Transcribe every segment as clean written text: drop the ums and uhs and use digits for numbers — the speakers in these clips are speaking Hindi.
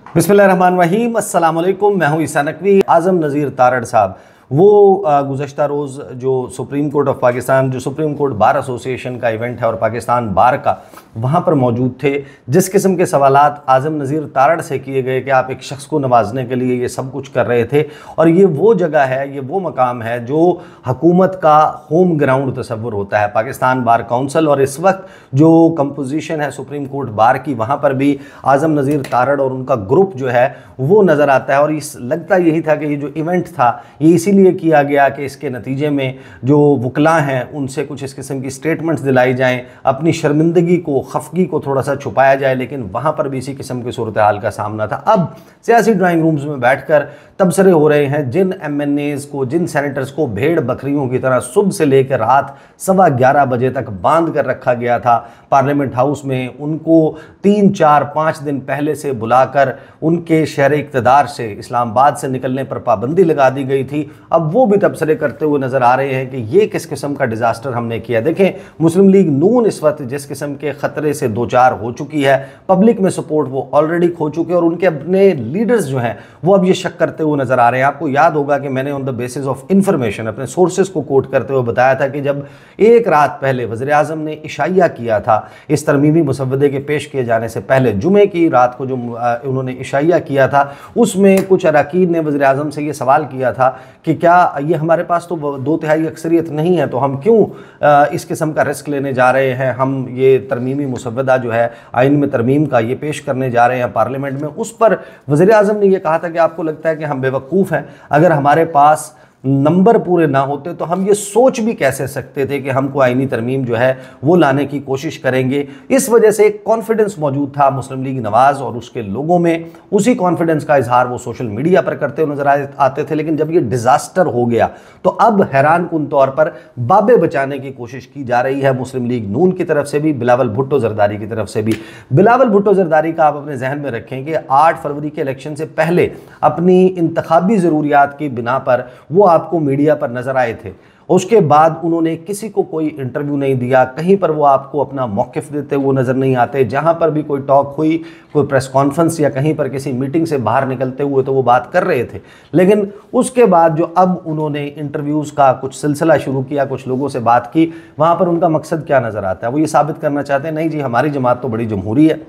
बिस्मिल्लाहिर्रहमानिर्रहीम, अस्सलाम वालेकुम। मैं हूं ईसा नकवी। आज़म नज़ीर तारड़ साहब वो गुज़श्ता रोज़ जो सुप्रीम कोर्ट ऑफ पाकिस्तान, जो सुप्रीम कोर्ट बार एसोसिएशन का इवेंट है और पाकिस्तान बार का, वहाँ पर मौजूद थे। जिस किस्म के सवालात आज़म नज़ीर तारड़ से किए गए कि आप एक शख्स को नवाजने के लिए ये सब कुछ कर रहे थे, और ये वो जगह है, ये वो मकाम है जो हुकूमत का होम ग्राउंड तस्वुर होता है, पाकिस्तान बार काउंसिल। और इस वक्त जो कंपोजिशन है सुप्रीम कोर्ट बार की, वहाँ पर भी आज़म नज़ीर तारड़ और उनका ग्रुप जो है वो नज़र आता है। और इस लगता यही था कि ये जो इवेंट था ये इसीलिए किया गया कि इसके नतीजे में जो वकला हैं उनसे कुछ इस किस्म की स्टेटमेंट्स दिलाई जाएं, अपनी शर्मिंदगी को, खफगी को थोड़ा सा छुपाया जाए। लेकिन वहाँ पर भी इसी किस्म की सूरत हाल का सामना था। अब सियासी ड्राइंग रूम्स में बैठकर तबसरे हो रहे हैं। जिन MNAs को, जिन सेनेटर्स को भेड़ बकरियों की तरह सुबह से लेकर रात 11:15 बजे तक बांध कर रखा गया था पार्लियामेंट हाउस में, उनको 3, 4, 5 दिन पहले से बुलाकर उनके शहर इक़्तिदार से, इस्लामाबाद से निकलने पर पाबंदी लगा दी गई थी। अब वो भी तबसरे करते हुए नज़र आ रहे हैं कि ये किस किस्म का डिज़ास्टर हमने किया। देखें, मुस्लिम लीग नून इस वक्त जिस किस्म के ख़तरे से दो चार हो चुकी है, पब्लिक में सपोर्ट वो ऑलरेडी खो चुके हैं और उनके अपने लीडर्स जो हैं वो अब ये शक करते हुए नज़र आ रहे हैं। आपको याद होगा कि मैंने on the basis of information अपने सोर्सेज को कोट करते हुए बताया था कि जब एक रात पहले वज़ीर आज़म ने इशाइया किया था इस तरमीमी मुसव्वदे के पेश किए जाने से पहले, जुमे की रात को जो उन्होंने इशाइया किया था, उसमें कुछ अरकान ने वज़ीर आज़म से ये सवाल किया था कि क्या ये हमारे पास तो 2/3 अक्सरियत नहीं है, तो हम क्यों इस किस्म का रिस्क लेने जा रहे हैं, हम ये तरमीमी मुसव्वदा जो है आइन में तरमीम का ये पेश करने जा रहे हैं पार्लियामेंट में। उस पर वज़ीर आज़म ने यह कहा था कि आपको लगता है कि हम बेवकूफ़ हैं, अगर हमारे पास नंबर पूरे ना होते तो हम ये सोच भी कैसे सकते थे कि हमको आईनी तरमीम जो है वो लाने की कोशिश करेंगे। इस वजह से एक कॉन्फिडेंस मौजूद था मुस्लिम लीग नवाज़ और उसके लोगों में। उसी कॉन्फिडेंस का इजहार वो सोशल मीडिया पर करते हुए नजर आते थे। लेकिन जब ये डिज़ास्टर हो गया तो अब हैरान कुन तौर पर बाबे बचाने की कोशिश की जा रही है मुस्लिम लीग नून की तरफ से भी, बिलावल भुट्टो जरदारी की तरफ से भी। बिलावल भुट्टो जरदारी का आप अपने जहन में रखें कि 8 फरवरी के इलेक्शन से पहले अपनी इंतखाबी ज़रूरियात की बिना पर वो आपको मीडिया पर नजर आए थे। उसके बाद उन्होंने किसी को कोई इंटरव्यू नहीं दिया, कहीं पर वो आपको अपना मौक़िफ़ देते हुए नजर नहीं आते। जहां पर भी कोई टॉक हुई, कोई प्रेस कॉन्फ्रेंस या कहीं पर किसी मीटिंग से बाहर निकलते हुए तो वो बात कर रहे थे। लेकिन उसके बाद जो अब उन्होंने इंटरव्यूज़ का कुछ सिलसिला शुरू किया, कुछ लोगों से बात की, वहाँ पर उनका मकसद क्या नज़र आता है? वो ये साबित करना चाहते हैं, नहीं जी हमारी जमात तो बड़ी जमहूरी है,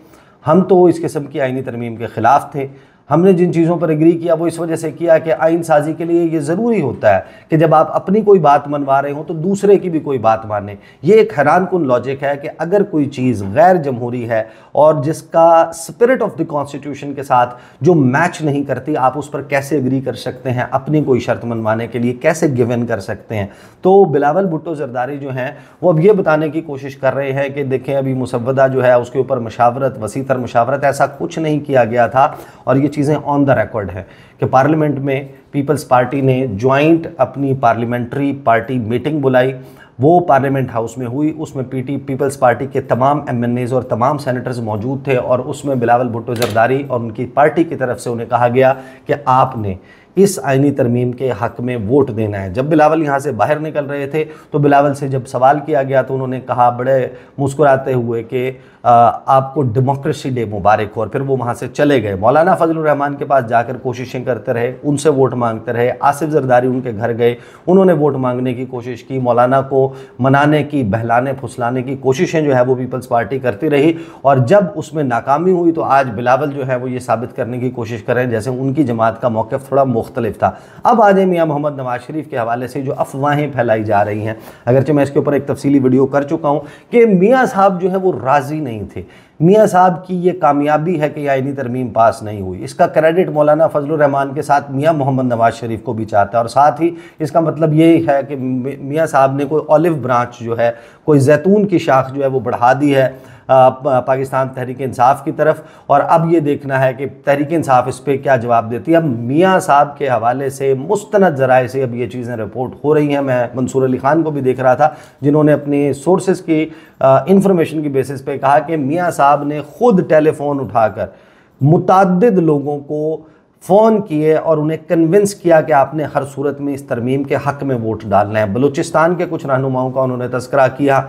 हम तो इस किस्म की आईनी तरमीम के ख़िलाफ़ थे, हमने जिन चीज़ों पर एग्री किया वो इस वजह से किया कि आइन साजी के लिए ये ज़रूरी होता है कि जब आप अपनी कोई बात मनवा रहे हो तो दूसरे की भी कोई बात माने। ये एक हैरान कुन लॉजिक है कि अगर कोई चीज़ गैर जमहूरी है और जिसका स्पिरिट ऑफ द कॉन्स्टिट्यूशन के साथ जो मैच नहीं करती, आप उस पर कैसे एग्री कर सकते हैं, अपनी कोई शर्त मनवाने के लिए कैसे गिव इन कर सकते हैं। तो बिलावल भुट्टो जरदारी जो हैं वो अब ये बताने की कोशिश कर रहे हैं कि देखें अभी मुसव्वदा जो है उसके ऊपर मशावरत, वसीतर मशावरत, ऐसा कुछ नहीं किया गया था। और ये चीज़ें ऑन द रिकॉर्ड है कि पार्लियामेंट में पीपल्स पार्टी ने ज्वाइंट अपनी पार्लियामेंट्री पार्टी मीटिंग बुलाई, वो पार्लियामेंट हाउस में हुई। उसमें पीपल्स पार्टी के तमाम MNAs और तमाम सेनेटर्स मौजूद थे और उसमें बिलावल भुट्टो जरदारी और उनकी पार्टी की तरफ से उन्हें कहा गया कि आपने इस आईनी तरमीम के हक़ में वोट देना है। जब बिलावल यहाँ से बाहर निकल रहे थे तो बिलावल से जब सवाल किया गया तो उन्होंने कहा बड़े मुस्कुराते हुए कि आपको डेमोक्रेसी डे मुबारक हो, और फिर वो वहाँ से चले गए। मौलाना फजलुर रहमान के पास जाकर कोशिशें करते रहे, उनसे वोट मांगते रहे। आसिफ जरदारी उनके घर गए, उन्होंने वोट मांगने की कोशिश की, मौलाना को मनाने की, बहलाने फुसलाने की कोशिशें जो है वो पीपल्स पार्टी करती रही। और जब उसमें नाकामी हुई तो आज बिलावल जो है वो ये साबित करने की कोशिश कर रहे हैं जैसे उनकी जमात का मौक़िफ़ थोड़ा मुख्तलिफ था। अब आ जाए मियाँ मोहम्मद नवाज शरीफ के हवाले से जो अफवाहें फैलाई जा रही हैं, अगरचे मैं इसके ऊपर एक तफसीली वीडियो कर चुका हूँ कि मियाँ साहब जो है वो राज़ी नहीं थे। मियाँ साहब की ये कामयाबी है कि आईनी तरमीम पास नहीं हुई, इसका क्रेडिट मौलाना फजलुर रहमान के साथ मियाँ मोहम्मद नवाज शरीफ को भी चाहता है। और साथ ही इसका मतलब ये है कि मियाँ साहब ने कोई ऑलिव ब्रांच जो है, कोई जैतून की शाख जो है वो बढ़ा दी है पाकिस्तान तहरीक इंसाफ की तरफ। और अब ये देखना है कि तहरीक इंसाफ इस पर क्या जवाब देती है। अब मियाँ साहब के हवाले से मुस्तनद ज़राए से अब ये चीज़ें रिपोर्ट हो रही हैं। मैं मंसूर अली ख़ान को भी देख रहा था जिन्होंने अपने सोर्सेज की इंफॉर्मेशन की बेसिस पे कहा कि मियाँ साहब ने ख़ुद टेलीफोन उठाकर मुतअद्दिद लोगों को फ़ोन किए और उन्हें कन्विंस किया कि आपने हर सूरत में इस तरमीम के हक़ में वोट डालना है। बलूचिस्तान के कुछ रहनुमाओं का उन्होंने तज़किरा किया,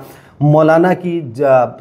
मौलाना की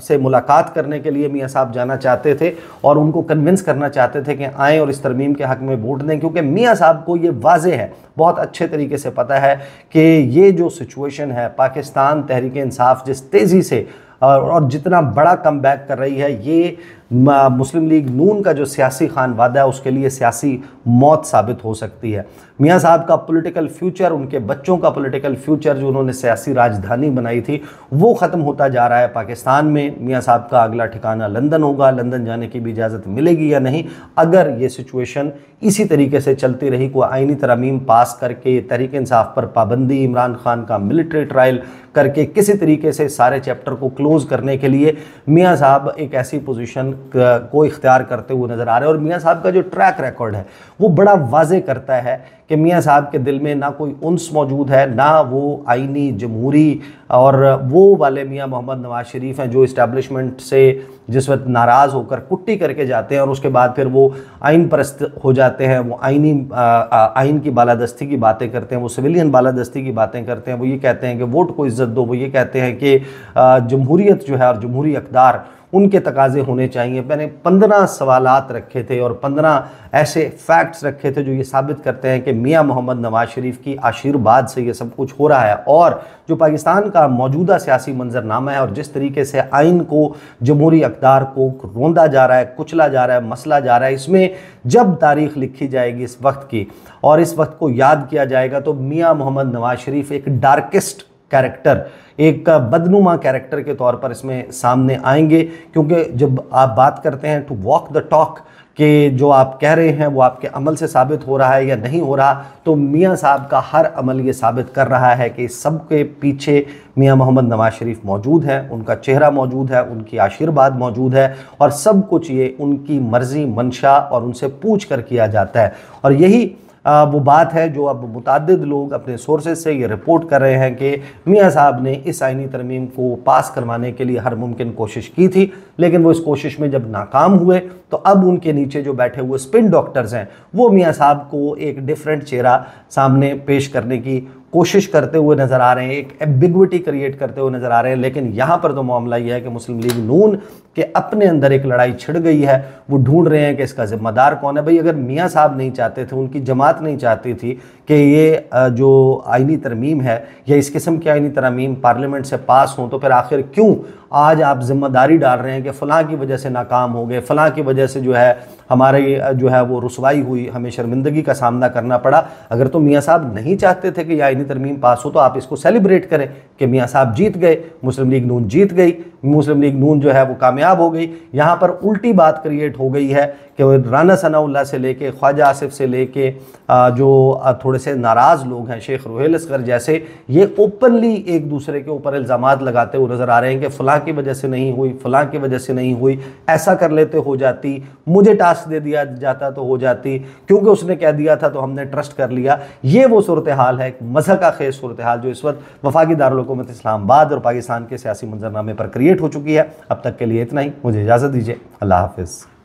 से मुलाकात करने के लिए मियाँ साहब जाना चाहते थे और उनको कन्विंस करना चाहते थे कि आएँ और इस तरमीम के हक़ में वोट दें, क्योंकि मियाँ साहब को ये वाज़े है, बहुत अच्छे तरीके से पता है कि ये जो सिचुएशन है, पाकिस्तान तहरीक इंसाफ जिस तेज़ी से और जितना बड़ा कम बैक कर रही है, ये मुस्लिम लीग नून का जो सियासी खानवादा है उसके लिए सियासी मौत साबित हो सकती है। मियाँ साहब का पॉलिटिकल फ्यूचर, उनके बच्चों का पॉलिटिकल फ्यूचर, जो उन्होंने सियासी राजधानी बनाई थी, वो ख़त्म होता जा रहा है पाकिस्तान में। मियाँ साहब का अगला ठिकाना लंदन होगा, लंदन जाने की भी इजाज़त मिलेगी या नहीं अगर ये सिचुएशन इसी तरीके से चलती रही। कोई आइनी तरमीम पास करके तहरीक इंसाफ पर पाबंदी, इमरान खान का मिलिट्री ट्रायल करके किसी तरीके से सारे चैप्टर को क्लोज करने के लिए मियाँ साहब एक ऐसी पोजीशन को इख्तियार करते हुए नज़र आ रहे हैं। और मियाँ साहब का जो ट्रैक रिकॉर्ड है वो बड़ा वाज़े करता है कि मियाँ साहब के दिल में ना कोई उन्स मौजूद है, ना वो आइनी जमहूरी और वो वाले मियाँ मोहम्मद नवाज शरीफ हैं जो इस्टेब्लिशमेंट से जिस वक्त नाराज़ होकर कुट्टी करके जाते हैं और उसके बाद फिर वो आइन परस्त हो जाते हैं, वो आइन की बालादस्ती की बातें करते हैं, वो सिविलियन बालादस्ती की बातें करते हैं, वो ये कहते हैं कि वोट को इज़्ज़त दो, वो ये कहते हैं कि जमहूरियत जो है और जमहूरी अक़दार उनके तकाजे होने चाहिए। मैंने 15 सवालात रखे थे और 15 ऐसे फैक्ट्स रखे थे जो ये साबित करते हैं कि मियाँ मोहम्मद नवाज शरीफ की आशीर्वाद से ये सब कुछ हो रहा है। और जो पाकिस्तान का मौजूदा सियासी मंजरनामा है और जिस तरीके से आइन को, जमहूरी अक़दार को रोंदा जा रहा है, कुचला जा रहा है, मसला जा रहा है, इसमें जब तारीख़ लिखी जाएगी इस वक्त की और इस वक्त को याद किया जाएगा तो मियाँ मोहम्मद नवाज शरीफ एक डार्केस्ट कैरेक्टर, एक बदनुमा कैरेक्टर के तौर पर इसमें सामने आएंगे। क्योंकि जब आप बात करते हैं टू वॉक द टॉक कि जो आप कह रहे हैं वो आपके अमल से साबित हो रहा है या नहीं हो रहा, तो मियाँ साहब का हर अमल ये साबित कर रहा है कि इस सब के पीछे मियाँ मोहम्मद नवाज शरीफ मौजूद है, उनका चेहरा मौजूद है, उनकी आशीर्वाद मौजूद है और सब कुछ ये उनकी मर्ज़ी, मंशा और उनसे पूछ कर किया जाता है। और यही वो बात है जो अब मुतअद्दिद लोग अपने सोर्सेज से ये रिपोर्ट कर रहे हैं कि मियाँ साहब ने इस आइनी तरमीम को पास करवाने के लिए हर मुमकिन कोशिश की थी, लेकिन वो इस कोशिश में जब नाकाम हुए तो अब उनके नीचे जो बैठे हुए स्पिन डॉक्टर्स हैं वो मियाँ साहब को एक डिफरेंट चेहरा सामने पेश करने की कोशिश करते हुए नज़र आ रहे हैं, एक एम्बिग्विटी क्रिएट करते हुए नज़र आ रहे हैं। लेकिन यहाँ पर तो मामला ये है कि मुस्लिम लीग नून के अपने अंदर एक लड़ाई छिड़ गई है, वो ढूंढ रहे हैं कि इसका ज़िम्मेदार कौन है। भाई अगर मियाँ साहब नहीं चाहते थे, उनकी जमात नहीं चाहती थी कि ये जो आइनी तरमीम है या इस किस्म की आइनी तरमीम पार्लियामेंट से पास हों, तो फिर आखिर क्यों आज आप जिम्मेदारी डाल रहे हैं कि फ़लाँ की वजह से नाकाम हो गए, फ़लाँ की वजह से जो है हमारे जो है वो रुसवाई हुई, हमें शर्मिंदगी का सामना करना पड़ा। अगर तो मियाँ साहब नहीं चाहते थे कि यह आइनी तरमीम पास हो तो आप इसको सेलिब्रेट करें कि मियाँ साहब जीत गए, मुस्लिम लीग नून जीत गई, मुस्लिम लीग नून जो है वो कामयाब हो गई। यहाँ पर उल्टी बात क्रिएट हो गई है कि राना सनाउल्लाह से लेके ख्वाजा आसिफ से लेके जो थोड़े से नाराज़ लोग हैं, शेख रुहेल असगर जैसे, ये ओपनली एक दूसरे के ऊपर इल्ज़ामात लगाते हुए नज़र आ रहे हैं कि फ़लाँ की वजह से नहीं हुई, फ़लाँ की वजह से नहीं हुई, ऐसा कर लेते हो जाती, मुझे टास्क दे दिया जाता तो हो जाती, क्योंकि उसने कह दिया था तो हमने ट्रस्ट कर लिया। ये वो सूरत हाल है, मज़हक़ का खेज़ सूरत हाल जो इस वक्त वफाकी दारुल हुकूमत इस्लामाबाद और पाकिस्तान के सियासी मंजरनामे पर क्रिएट हो चुकी है। अब तक के लिए इतना ही, मुझे इजाज़त दीजिए, अल्लाह हाफ़िज़।